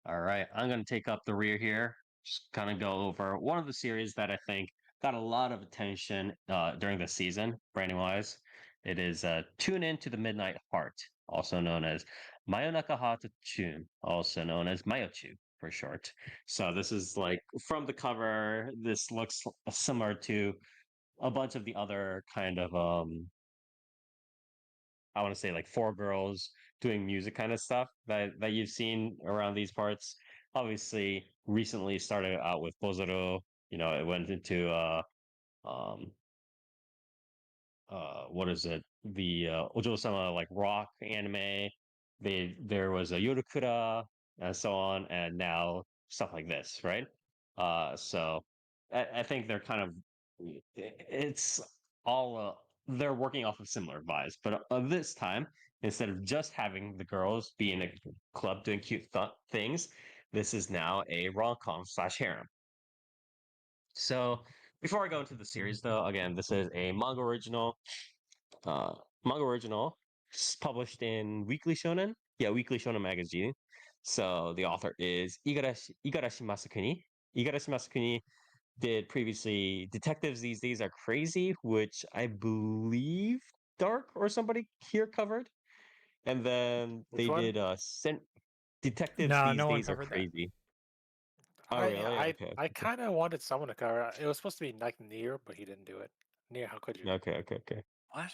All right, I'm going to take up the rear here. Just kind of go over one of the series that I think got a lot of attention during the season, branding wise. It is Tune In to the Midnight Heart, also known as Mayonaka Heart Tune, also known as Mayochu for short. So this is like from the cover. This looks similar to a bunch of the other kind of I want to say like four girls doing music kind of stuff that you've seen around these parts. Obviously, recently started out with Bozoro. It went into um what is it? The Ojo-sama like rock anime. There was a Yorukura and so on, and now stuff like this, right? So I think they're kind of it's all they're working off of similar vibes, but this time instead of just having the girls be in a club doing cute things, this is now a rom-com slash harem. So before I go into the series, though, again, this is a uh, manga original published in Weekly Shonen. Yeah, Weekly Shonen magazine. So the author is Igarashi Masakuni. Igarashi Masakuni did previously Detectives These Days Are Crazy, which I believe Dark or somebody here covered. And then Which they one? did Detectives No, These no one Days Are covered that. Crazy. Oh, I really? I Okay. I kind of wanted someone to cover. It was supposed to be like Near, but he didn't do it. Near, how could you? Okay, okay, okay. What?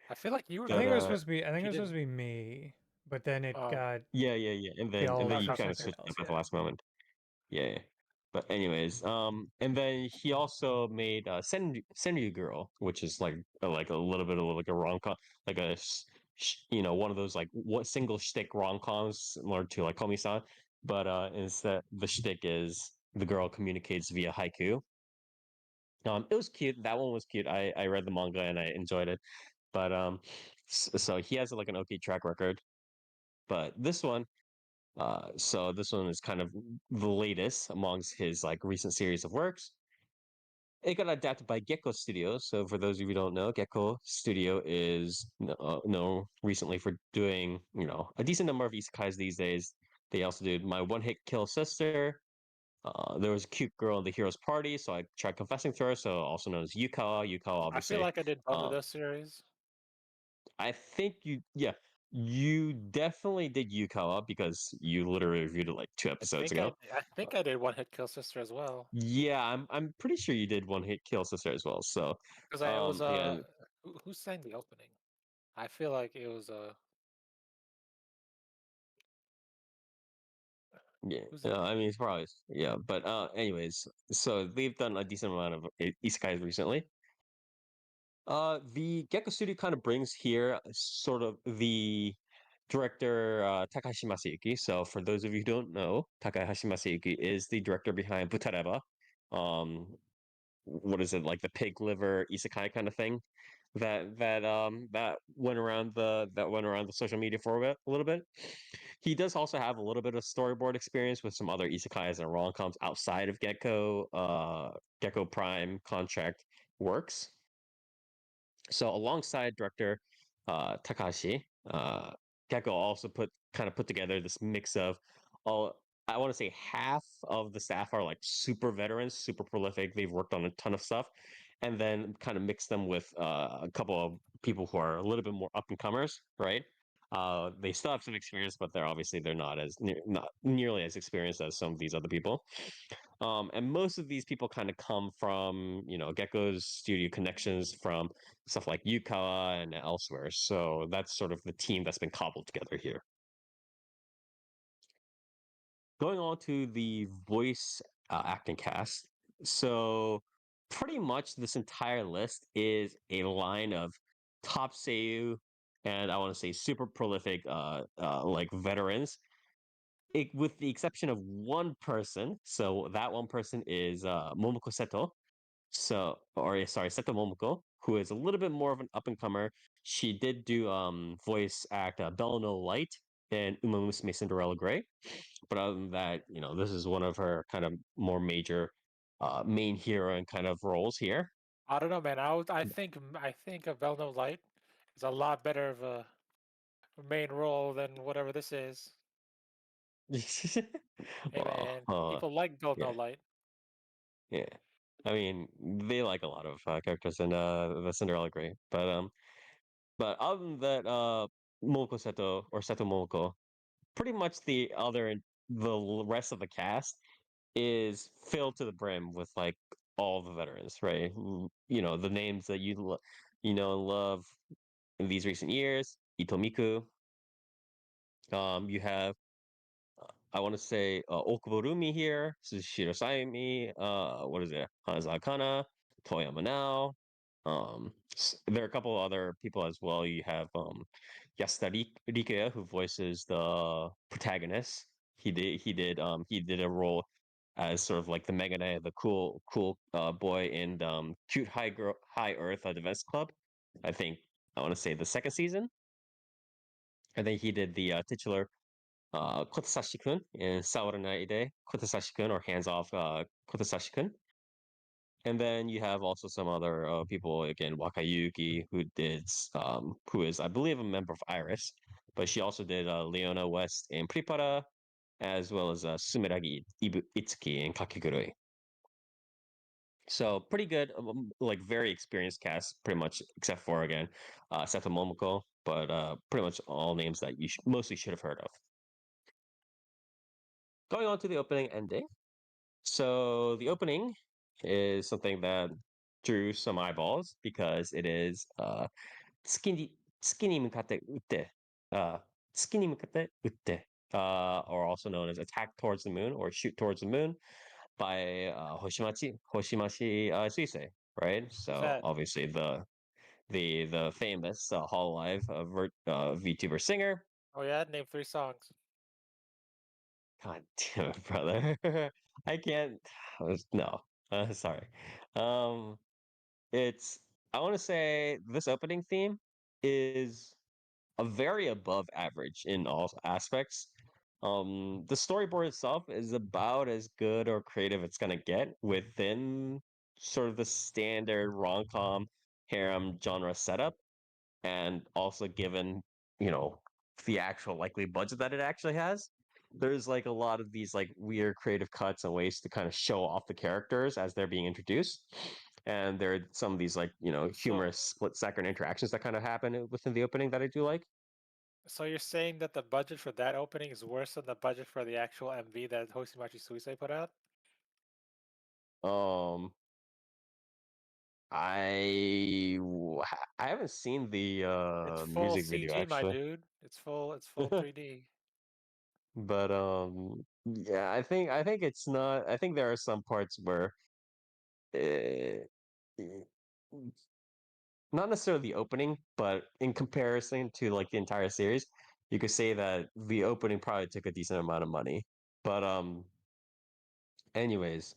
I feel like you were I But think it gonna was do it. supposed to be. I think If it you was supposed didn't, to be me, but then it oh, got yeah. And they then all got you chose kind of frustrated. something switched up else. at the Yeah. last moment. Yeah. But anyways, and then he also made Senryu Girl, which is like a little bit of like a rom com, like one of those like what single shtick rom coms similar to like Komi-san, but instead the shtick is the girl communicates via haiku. It was cute. That one was cute. I read the manga and I enjoyed it, but so he has like an okay track record. But this one is kind of the latest amongst his like recent series of works. It got adapted by Gecko Studio. So for those of you who don't know, Gecko Studio is known recently for doing a decent number of isekais these days. They also did My One Hit Kill Sister. There was a cute girl in the hero's party, so I tried confessing to her. So also known as Yukawa. Yukawa, I feel obviously. like I did both of Uh, those series I think yeah, you definitely did Yukawa because you literally reviewed it like two I episodes think I ago. I think I did One Hit Kill Sister as well Yeah, I'm pretty sure you did One Hit Kill Sister as well. So, because I it was yeah, who sang the opening? I feel like it was yeah. who's the I mean, it's probably yeah, but anyways, so they've done a decent amount of isekais recently. The Gecko Studio kind of brings here sort of the director Takahashi Masayuki. So for those of you who don't know, Takahashi Masayuki is the director behind Butareba. Um, what is it like the pig liver isekai kind of thing that went around the social media for a little bit. He does also have a little bit of storyboard experience with some other isekais and rom-coms outside of Gecko Prime contract works. So alongside director Takashi, Gecko also put together this mix of all. I want to say half of the staff are like super veterans, super prolific. They've worked on a ton of stuff, and then kind of mix them with a couple of people who are a little bit more up and comers, right? They still have some experience, but they're not nearly as experienced as some of these other people. And most of these people kind of come from, Gecko's studio connections from stuff like Yukawa and elsewhere. So that's sort of the team that's been cobbled together here. Going on to the voice acting cast. So pretty much this entire list is a line of top seiyuu and I want to say super prolific like veterans with the exception of one person. So that one person is Momoko Seto. Sorry, Seto Momoko, who is a little bit more of an up and comer. She did do voice act Bella No Light in Uma Musume Cinderella Grey. But other than that, this is one of her kind of more major main hero and kind of roles here. I don't know, man. I think a Velno Light is a lot better of a main role than whatever this is. Hey Well, man, people like Build No yeah, Light. yeah. I mean, they like a lot of characters in the Cinderella Gray, but other than that, Momoko Seto or Seto Momoko, pretty much the rest of the cast is filled to the brim with like all the veterans, right? You know, the names that you know and love in these recent years. Ito Miku. You have I want to say Okuborumi here, Sushiro Saimi, what is it? Hanazakana, Toyama Now. There are a couple other people as well. You have Yasuda Rikuya, who voices the protagonist. He did a role as sort of like the Megane, the cool boy in Cute High Earth Defense Club. I think I want to say the second season. I think he did the titular Kotasashi-kun in Saoranai Kotasashi-kun or Hands Off Kotasashi-kun. And then you have also some other people, again, Wakayuki, who is, I believe, a member of Iris, but she also did Leona West in Pripara, as well as Sumeragi Itsuki in Kakigurui. So pretty good, like very experienced cast, pretty much, except for, again, Seto Momoko, but pretty much all names that you mostly should have heard of. Going on to the opening ending. So the opening is something that drew some eyeballs because it is Tsuki ni mukatte utte, uh, Tsuki ni mukatte utte, or also known as Attack Towards the Moon or Shoot Towards the Moon by Hoshimashi Suisei, right? Who's So that? obviously the famous Hololive VTuber singer. Oh yeah, name 3 songs. God damn it, brother. I can't. No. Sorry. Um, it's. I want to say this opening theme is a very above average in all aspects. The storyboard itself is about as good or creative it's gonna get within sort of the standard rom-com harem genre setup, and also given you know the actual likely budget that it actually has, there's like a lot of these like weird creative cuts and ways to kind of show off the characters as they're being introduced, and there are some of these like So, humorous split-second interactions that kind of happen within the opening that I do like. so you're saying that the budget for that opening is worse than the budget for the actual MV that Hoshimachi Suisei put out? um I haven't seen the It's full music video CG, my actually, dude. It's full 3D. but yeah, I think it's not. I think there are some parts where uh, not necessarily the opening, but in comparison to like the entire series, you could say that the opening probably took a decent amount of money. But anyways,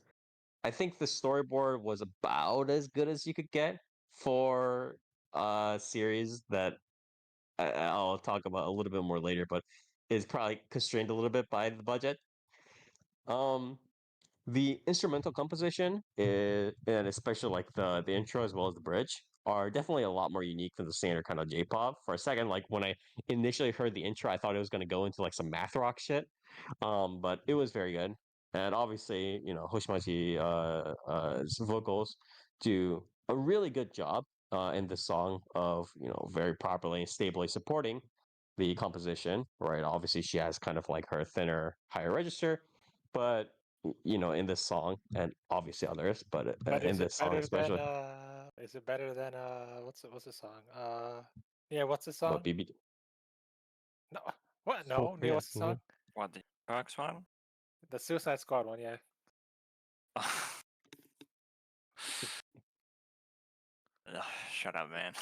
I think the storyboard was about as good as you could get for a series that I'll talk about a little bit more later, but is probably constrained a little bit by the budget. Um, the instrumental composition and especially like the intro as well as the bridge are definitely a lot more unique than the standard kind of J-pop. For a second, like when I initially heard the intro, I thought it was going to go into like some math rock shit, but it was very good. And obviously, Hoshimachi vocals do a really good job in the song of very properly and stably supporting the composition. Right, obviously she has kind of like her thinner, higher register, but in this song and obviously others, but But in this song especially, is it better than what's the song? Yeah, what's the what song? BB No, what? for No, Neil, yeah. what's the song? What, the Fox one? The Suicide Squad one, yeah. Ugh, shut up, man.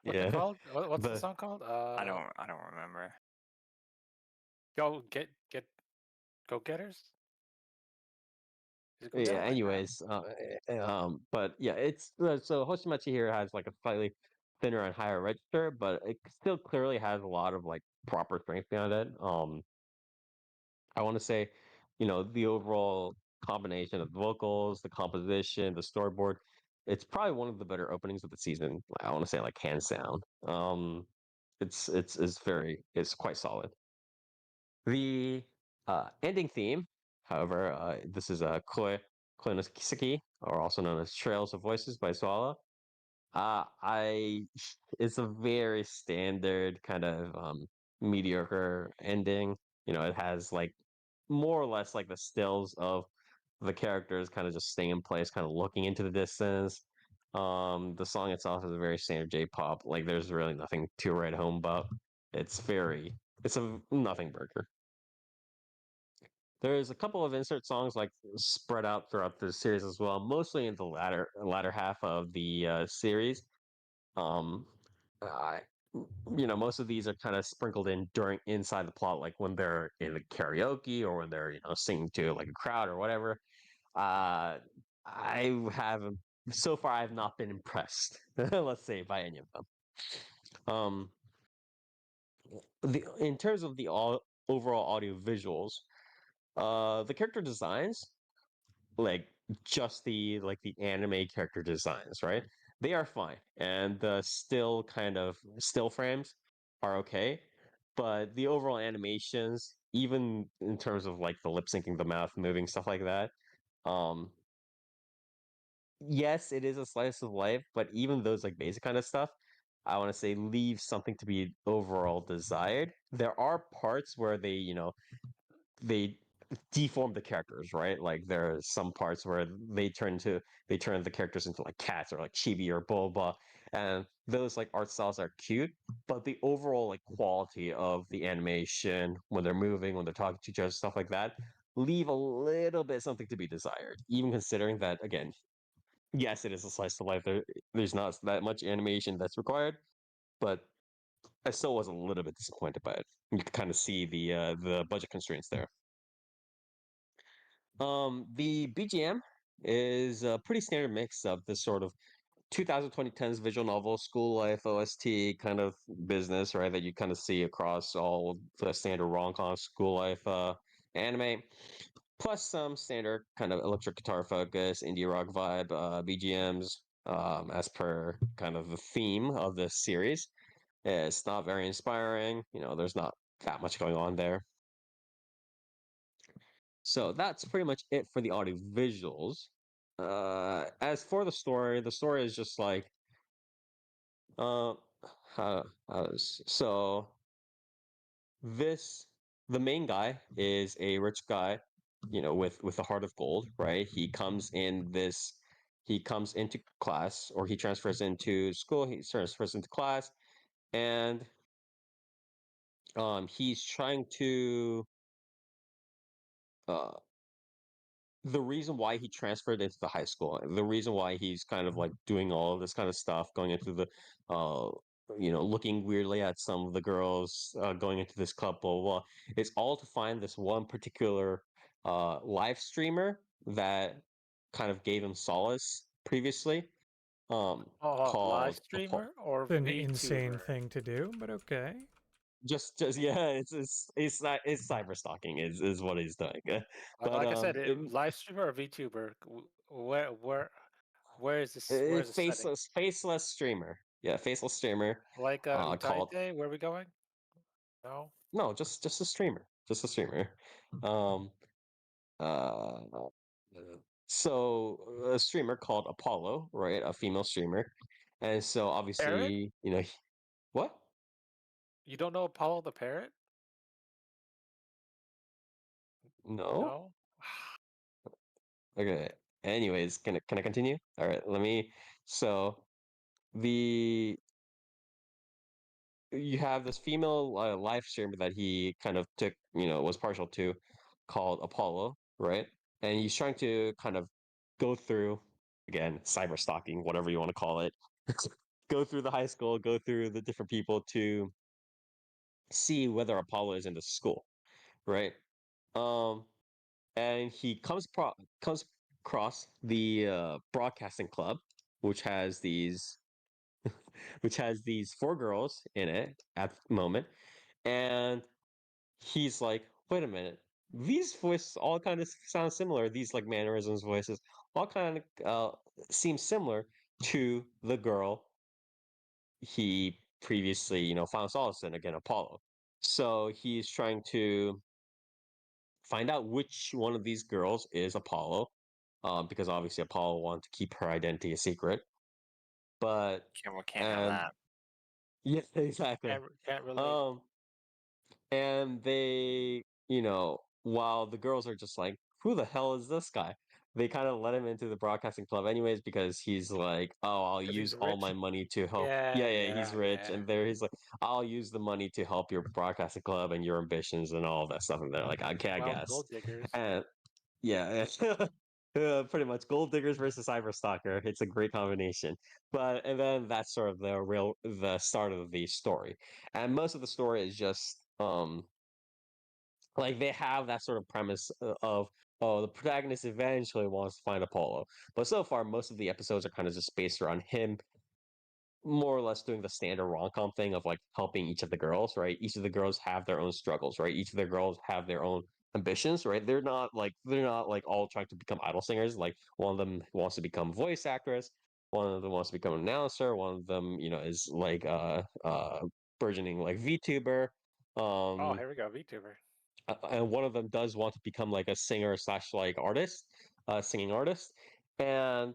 What's it Yeah, called? What's the but song called? I don't remember. Go get Go Getters. Is it Go yeah. Getters? Something like that. Anyways, but yeah, it's so Hoshimachi here has like a slightly thinner and higher register, but it still clearly has a lot of like proper strength behind it. I want to say, the overall combination of the vocals, the composition, the storyboard, it's probably one of the better openings of the season. I want to say like hands down. It's quite solid. The Ending theme, however, this is a Koi no Kiseki, or also known as Trails of Voices by Swallow. I It's a very standard kind of mediocre ending. It has like more or less like the stills of the characters kind of just staying in place, kind of looking into the distance. The song itself is a very standard J-pop. Like there's really nothing to write home about. It's a nothing burger. There's a couple of insert songs like spread out throughout the series as well, mostly in the latter half of the series. Um, I, Most of these are kind of sprinkled in during inside the plot, like when they're in the karaoke or when they're singing to like a crowd or whatever. Uh, I have So far I've not been impressed. Let's say by any of them. Um, the In terms of the overall audio visuals, the character designs, like just the anime character designs, right? They are fine, and the still frames are okay, but the overall animations, even in terms of like the lip syncing, the mouth moving, stuff like that, um, yes, it is a slice of life, but even those like basic kind of stuff, I want to say leave something to be overall desired. There are parts where they deform the characters, right? Like there are some parts where they turn the characters into like cats or like chibi or boba, and those like art styles are cute, but the overall like quality of the animation when they're moving, when they're talking to each other, stuff like that, leave a little bit something to be desired. Even considering that, again, yes, it is a slice of life. There's not that much animation that's required, but I still was a little bit disappointed by it. You can kind of see the budget constraints there. The BGM is a pretty standard mix of this sort of 2010s visual novel, school life, OST kind of business, right? That you kind of see across all the standard Romcom school life anime, plus some standard kind of electric guitar focus, indie rock vibe BGMs, as per kind of the theme of this series. It's not very inspiring. There's not that much going on there. So that's pretty much it for the audio visuals. As for the story is just like, uh, so this the main guy is a rich guy, with a heart of gold, right? He comes into class, or he transfers into school. He transfers into class, and he's trying to uh the reason why he transferred into the high school, the reason why he's kind of like doing all of this kind of stuff, going into the, uh, looking weirdly at some of the girls, going into this club, blah, blah, blah, it's all to find this one particular live streamer that kind of gave him solace previously, Live called streamer or It's an insane VTuber? thing to do, but okay. just yeah, it's not it's cyber stalking is what he's doing. But Like I said, live streamer or VTuber? Where is this? Where is the setting? faceless streamer. Yeah, faceless streamer. Like Called Utaite? Where are we going? No. No, just a streamer, just a streamer. Um, uh, so a streamer called Apollo, right? A female streamer, and so Parrot? obviously, what? You don't know Apollo the parrot? No. No. Okay. Anyways, can I continue? All right. So the you have this female live streamer that he kind of took, was partial to, called Apollo, right? And he's trying to kind of go through, again, cyber stalking, whatever you want to call it, go through the high school, go through the different people to see whether Apollo is in the school, right? Um, and he comes across the broadcasting club, which has these four girls in it at the moment, and he's like, wait a minute, these voices all kind of sound similar. These like mannerisms, voices, all kind of seem similar to the girl he previously, found solace in, again, Apollo. So he's trying to find out which one of these girls is Apollo, because obviously Apollo wanted to keep her identity a secret. But Can't have and that. yeah, exactly. Can't relate. And they, while the girls are just like, who the hell is this guy? They kind of let him into the broadcasting club anyways because he's like, oh, I'll 'Cause use he's all my rich. money to help. Yeah, Yeah, he's rich. yeah. And there he's like, I'll use the money to help your broadcasting club and your ambitions and all that stuff. And they're like, okay, I Well, guess. gold diggers. And yeah, pretty much gold diggers versus cyber stalker. It's a great combination. But and then that's sort of the start of the story. And most of the story is just like they have that sort of premise of oh the protagonist eventually wants to find Apollo, but so far most of the episodes are kind of just based around him more or less doing the standard rom-com thing of like helping each of the girls, right? Each of the girls have their own struggles, right? Each of the girls have their own ambitions, right? They're not like all trying to become idol singers. Like one of them wants to become a voice actress, one of them wants to become an announcer, one of them, is like burgeoning like VTuber. Oh, Um here we go, VTuber. and one of them does want to become like a singer slash like artist, singing artist, and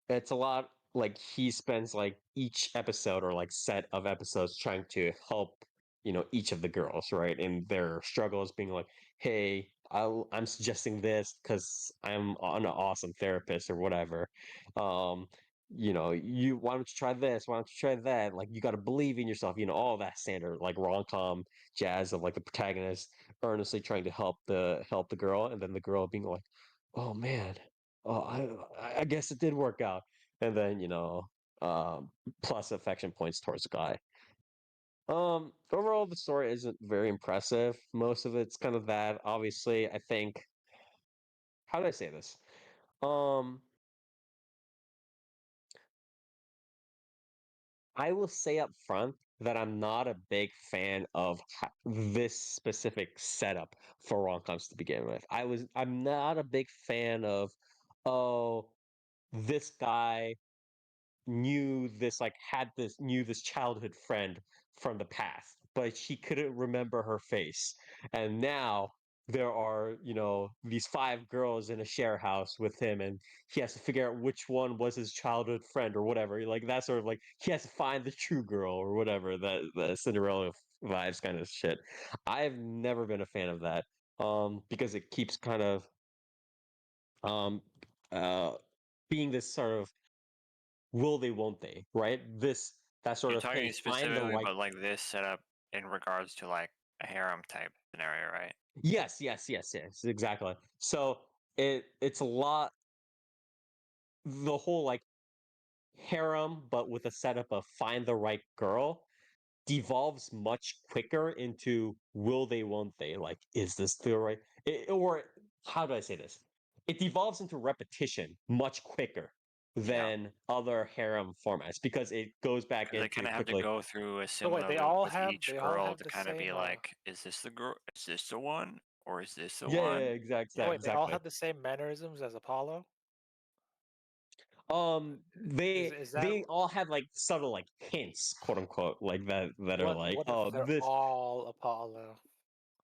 it's a lot like he spends like each episode or like set of episodes trying to help each of the girls right in their struggles being like hey I'm suggesting this because I'm an awesome therapist or whatever you why don't you try this why don't you try that like you got to believe in yourself all that standard like rom-com jazz of like the protagonist earnestly trying to help the girl and then the girl being like oh man oh I guess it did work out and then plus affection points towards the guy. Overall the story isn't very impressive. Most of it's kind of that. Obviously, I think how do I say this? Um I will say up front that I'm not a big fan of this specific setup for rom-coms to begin with. I'm not a big fan of oh this guy knew this childhood friend from the past, but she couldn't remember her face. And now there are, these five girls in a share house with him, and he has to figure out which one was his childhood friend or whatever. Like that sort of like he has to find the true girl or whatever. That Cinderella vibes kind of shit. I've never been a fan of that. Because it keeps kind of um uh being this sort of will they won't they right that sort You're of hey talking find the specifically right about like this setup in regards to like a harem type scenario, right? yes exactly so it's a lot the whole like harem but with a setup of find the right girl devolves much quicker into will they won't they like is this the right or how do I say this it devolves into repetition much quicker Yeah. than other harem formats because it goes back Because they in kind pretty of have to quickly. go through a So wait, similar loop with each they all girl have to the kind of be same. like, is this the girl? Is this the one? Or is this the Yeah, one? So wait, they all exactly. have the same mannerisms as Apollo. They Is that they all have like subtle like hints, quote unquote, like that are what? like, What if oh, they're this, all Apollo?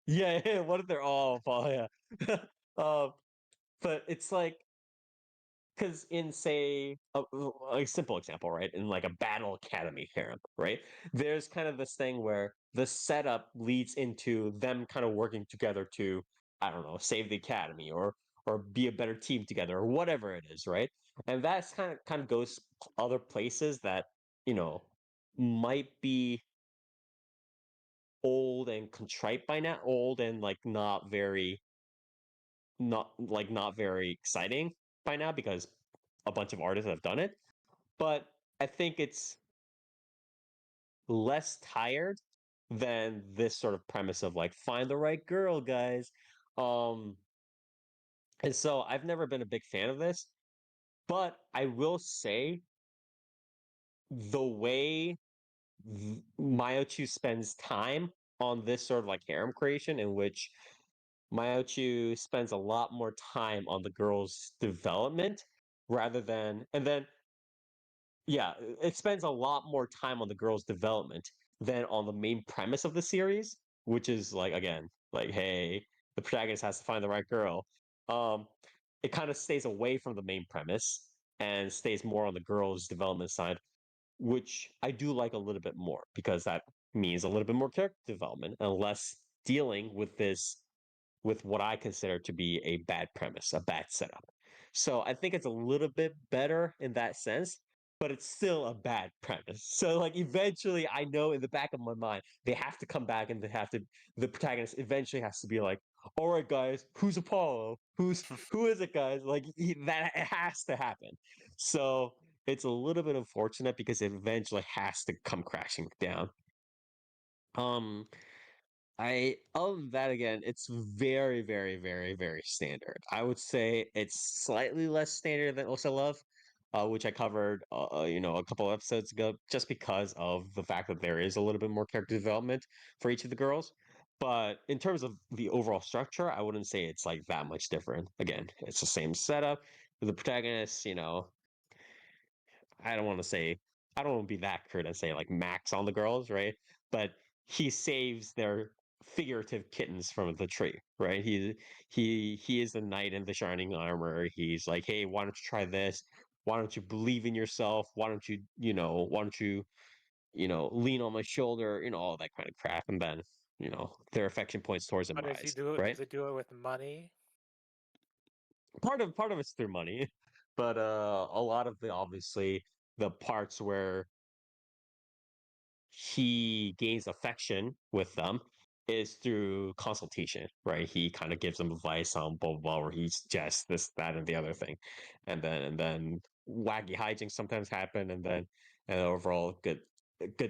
yeah. What if they're all, oh, yeah. um, but it's like because in say a simple example right in like a battle academy harem right there's kind of this thing where the setup leads into them kind of working together to I don't know save the academy or be a better team together or whatever it is right and that's kind of goes other places that you know might be old and contrite by now old and like not very exciting by now because a bunch of artists have done it but I think it's less tired than this sort of premise of like find the right girl, guys. Um, and so I've never been a big fan of this, but I will say the way Mayochu spends time on this sort of like harem creation, in which Mayochu spends a lot more time on the girl's development rather than, and then yeah, it spends a lot more time on the girl's development than on the main premise of the series, which is like again, like hey, the protagonist has to find the right girl. Um, it kind of stays away from the main premise and stays more on the girl's development side, which I do like a little bit more because that means a little bit more character development and less dealing with what I consider to be a bad premise, a bad setup. So I think it's a little bit better in that sense, but it's still a bad premise. So like eventually I know in the back of my mind they have to come back and the protagonist eventually has to be like, all right guys, who's Apollo? Who is it guys? Like that it has to happen. So it's a little bit unfortunate because it eventually has to come crashing down. Um I other than that again, it's very, very, very, very standard. I would say it's slightly less standard than Also Love, which I covered, a couple episodes ago, just because of the fact that there is a little bit more character development for each of the girls. But in terms of the overall structure, I wouldn't say it's like that much different. Again, it's the same setup. The protagonist, I don't want to say I don't want to be that crude and say like max on the girls, right? But he saves their figurative kittens from the tree, right? He is the knight in the shining armor. He's like, hey, why don't you try this? Why don't you believe in yourself? Why don't lean on my shoulder? All that kind of crap. And then, their affection points towards him But does he rise, do it? right? Does he do it with money? Part of it's through money, but a lot of the obviously the parts where he gains affection with them is through consultation, right? He kind of gives them advice on blah blah blah, where he's just this, that, and the other thing, and then wacky hijinks sometimes happen, and overall good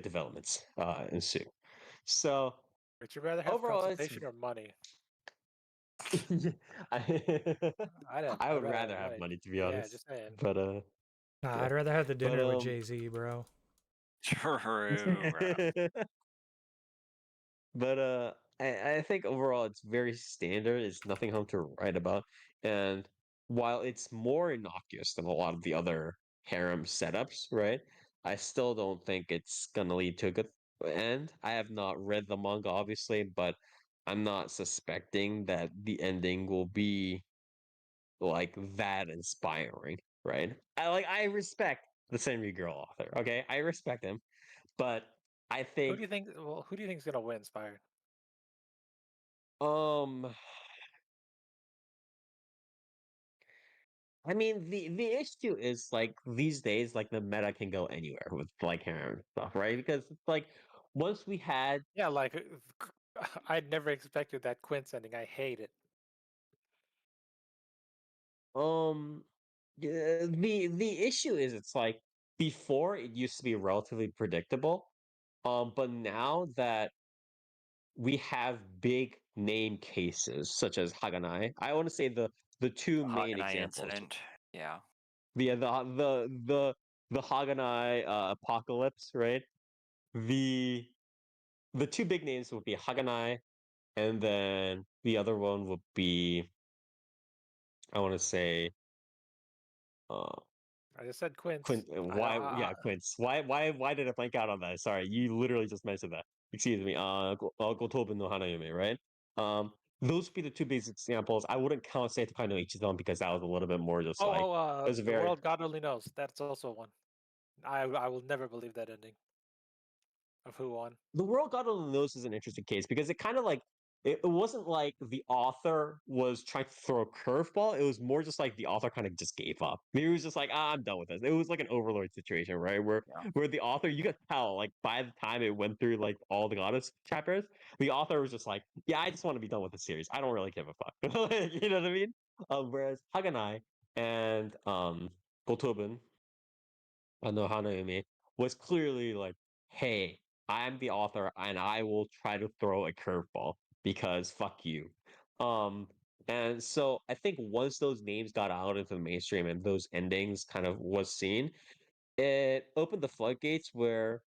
developments ensue. So Would you rather have overall, it's consultation or money? I, I I'd would rather have rather have money. money to be Yeah, honest, just saying. but Nah, yeah, I'd rather have the but dinner with Jay-Z, bro. True, bro. But I think overall it's very standard. It's nothing home to write about. And while it's more innocuous than a lot of the other harem setups, right? I still don't think it's gonna lead to a good end. I have not read the manga, obviously, but I'm not suspecting that the ending will be like that inspiring, right? I respect the Senri Girl author, okay? I respect him, but I Who think do you think? Well, who do you think is gonna win, Inspired? um I mean, the issue is like these days, like the meta can go anywhere with like harem stuff, right? Because it's like once we had Yeah, like I'd never expected that Quince ending. I hate it. um the issue is it's like before it used to be relatively predictable, but now that we have big name cases such as Haganai, I want to say the two The main Haganai examples, incident. Yeah. the Haganai apocalypse, right? The the two big names would be Haganai, and then the other one would be I want to say uh I just said Quince. Quint. Why? Yeah, Quince. Why did I blank out on that? Sorry, you literally just mentioned that. Excuse me. Gotobu no Hanayume, right? Um, those would be the two basic examples. I wouldn't count Seitokai no Ichidan because that was a little bit more just like it was a The very world God only knows. That's also one. I will never believe that ending of who won. the world God only knows is an interesting case because it kind of like it wasn't like the author was trying to throw a curveball. It was more just like the author kind of just gave up. Maybe it was just like, I'm done with this. It was like an overlord situation, right? Where Yeah. where the author, you could tell, like by the time it went through like all the goddess chapters, the author was just like, yeah, I just want to be done with the series. I don't really give a fuck. You know what I mean? Whereas Haganai and Gotobun no Hanayumi was clearly like, hey, I'm the author and I will try to throw a curveball because fuck you. Um, and so I think once those names got out into the mainstream and those endings kind of was seen, it opened the floodgates where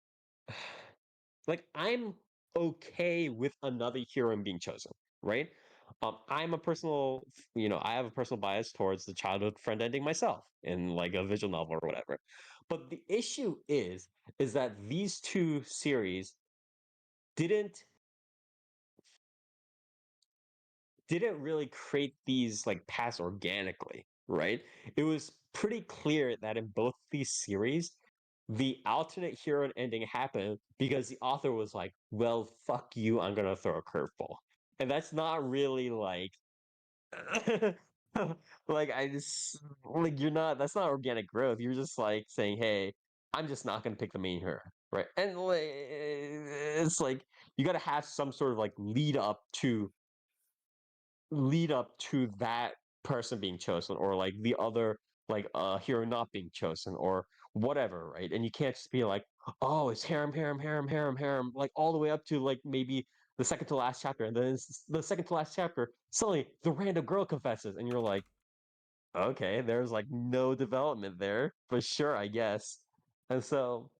like I'm okay with another hero being chosen, right? I'm a personal, I have a personal bias towards the childhood friend ending myself in like a visual novel or whatever. But the issue is that these two series didn't didn't really create these like paths organically, right? It was pretty clear that in both these series, the alternate hero ending happened because the author was like, "Well, fuck you, I'm gonna throw a curveball," and that's not really like, like I just like you're not. That's not organic growth. You're just like saying, "Hey, I'm just not gonna pick the main hero," right? And like, it's like you got to have some sort of like lead up to that person being chosen or like the other like hero not being chosen or whatever, right? And you can't just be like, oh, it's harem like all the way up to like maybe the second to last chapter, and then the second to last chapter suddenly the random girl confesses and you're like, okay, there's like no development there, but sure, I guess. And so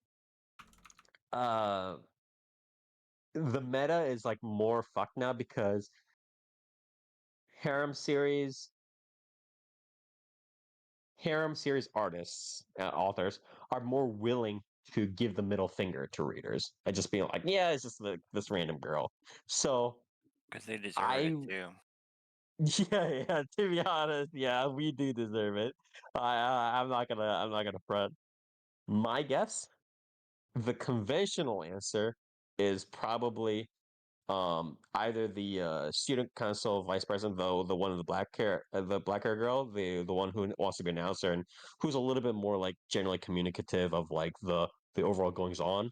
uh the meta is like more fucked now because harem series harem series artists, authors are more willing to give the middle finger to readers by just being like, yeah, it's just this random girl. So Because they deserve I, it too. yeah, to be honest, yeah, we do deserve it. I'm not gonna front. My guess, the conventional answer is probably either the student council vice president, though the one of the black hair girl, the one who wants to be an announcer and who's a little bit more like generally communicative of like the overall goings on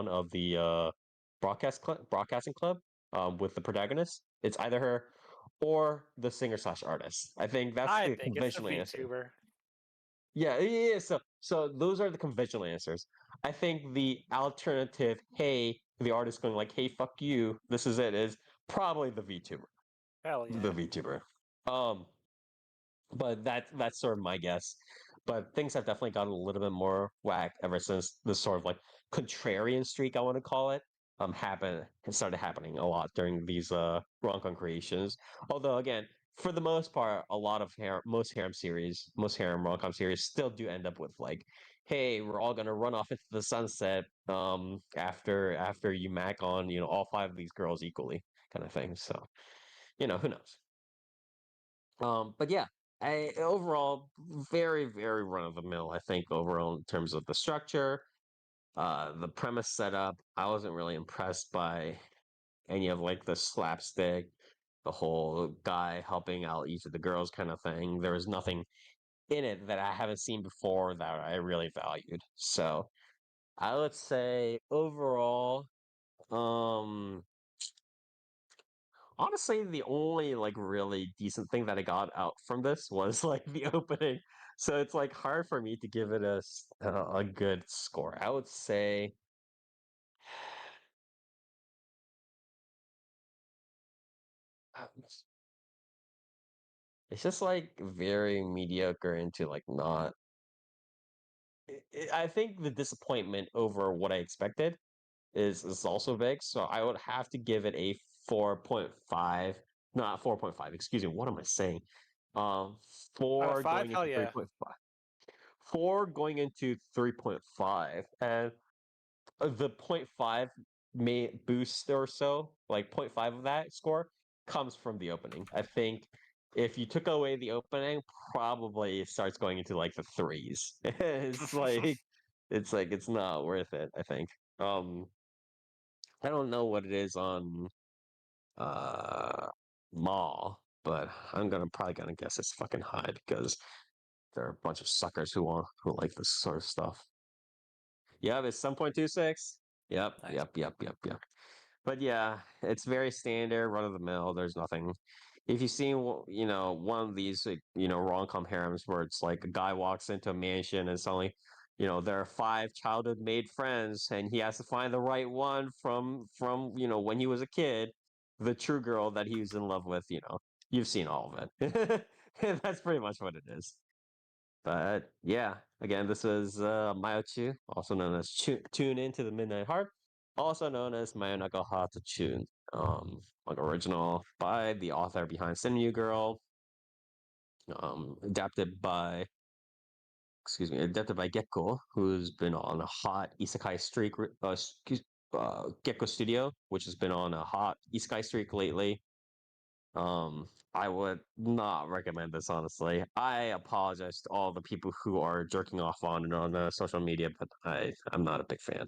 of the broadcasting club with the protagonist. It's either her or the singer slash artist. I think that's I the think it's the conventional answer. VTuber. Yeah. So those are the conventional answers. I think the alternative, hey, the artist going like, hey, fuck you, this is it, is probably the VTuber. Hell The yeah. VTuber. Um, but that's sort of my guess. But things have definitely gotten a little bit more whack ever since this sort of like contrarian streak, I want to call it, it started happening a lot during these Romcom creations. Although again, for the most part, a lot of most harem Romcom series still do end up with like, hey, we're all gonna run off into the sunset after you mac on, all five of these girls equally, kind of thing. So, who knows? But yeah, overall very, very run of the mill. I think overall in terms of the structure, the premise setup, I wasn't really impressed by any of like the slapstick, the whole guy helping out each of the girls kind of thing. There was nothing in it that I haven't seen before that I really valued. So I would say overall, um, honestly, the only like really decent thing that I got out from this was like the opening. So it's like hard for me to give it a good score. I would say it's just like very mediocre into like not. I think the disappointment over what I expected is also big. So I would have to give it a 4.5, not 4.5. Excuse me. What am I saying? Um, Out of four five, going hell into yeah. 3.5. 4 going into 3.5, and the point 0.5 may boost or so, like 0.5 of that score comes from the opening. I think if you took away the opening, probably it starts going into like the threes. It's not worth it, I think. Um I don't know what it is on uh Mall, but I'm gonna probably gonna guess it's fucking high because there are a bunch of suckers who like this sort of stuff. Yep, it's 7.26. Yep, Nice. yep. But yeah, it's very standard, run of the mill. There's nothing. If you see, one of these, like, rom-com harems where it's like a guy walks into a mansion and suddenly, there are five childhood made friends, and he has to find the right one from when he was a kid, the true girl that he was in love with. You've seen all of it. That's pretty much what it is. But yeah, again, this was Mayochu, also known as Tune Into the Midnight Heart, also known as Mayonaka Heart Tune. Like original by the author behind Senyu Girl, adapted by, excuse me, adapted by Gekko, who's been on a hot isekai streak. Gekko Studio, which has been on a hot isekai streak lately. I would not recommend this, honestly. I apologize to all the people who are jerking off on it on social media, but I'm not a big fan.